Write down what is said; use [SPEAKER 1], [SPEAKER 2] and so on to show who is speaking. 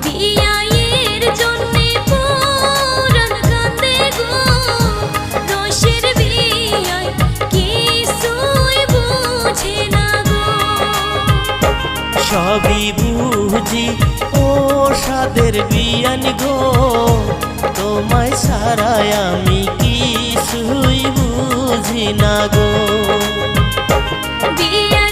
[SPEAKER 1] বিয়াইয়ের জন্যে পুরাণ কান্দে গো, রসের বিয়ায় কিছুই বুঝে না গো।
[SPEAKER 2] সবই বুঝি ও সাদের বিয়ান গো, তোমায় ছাড়াই আমি কিছুই বুঝি না গো।
[SPEAKER 1] বিয়া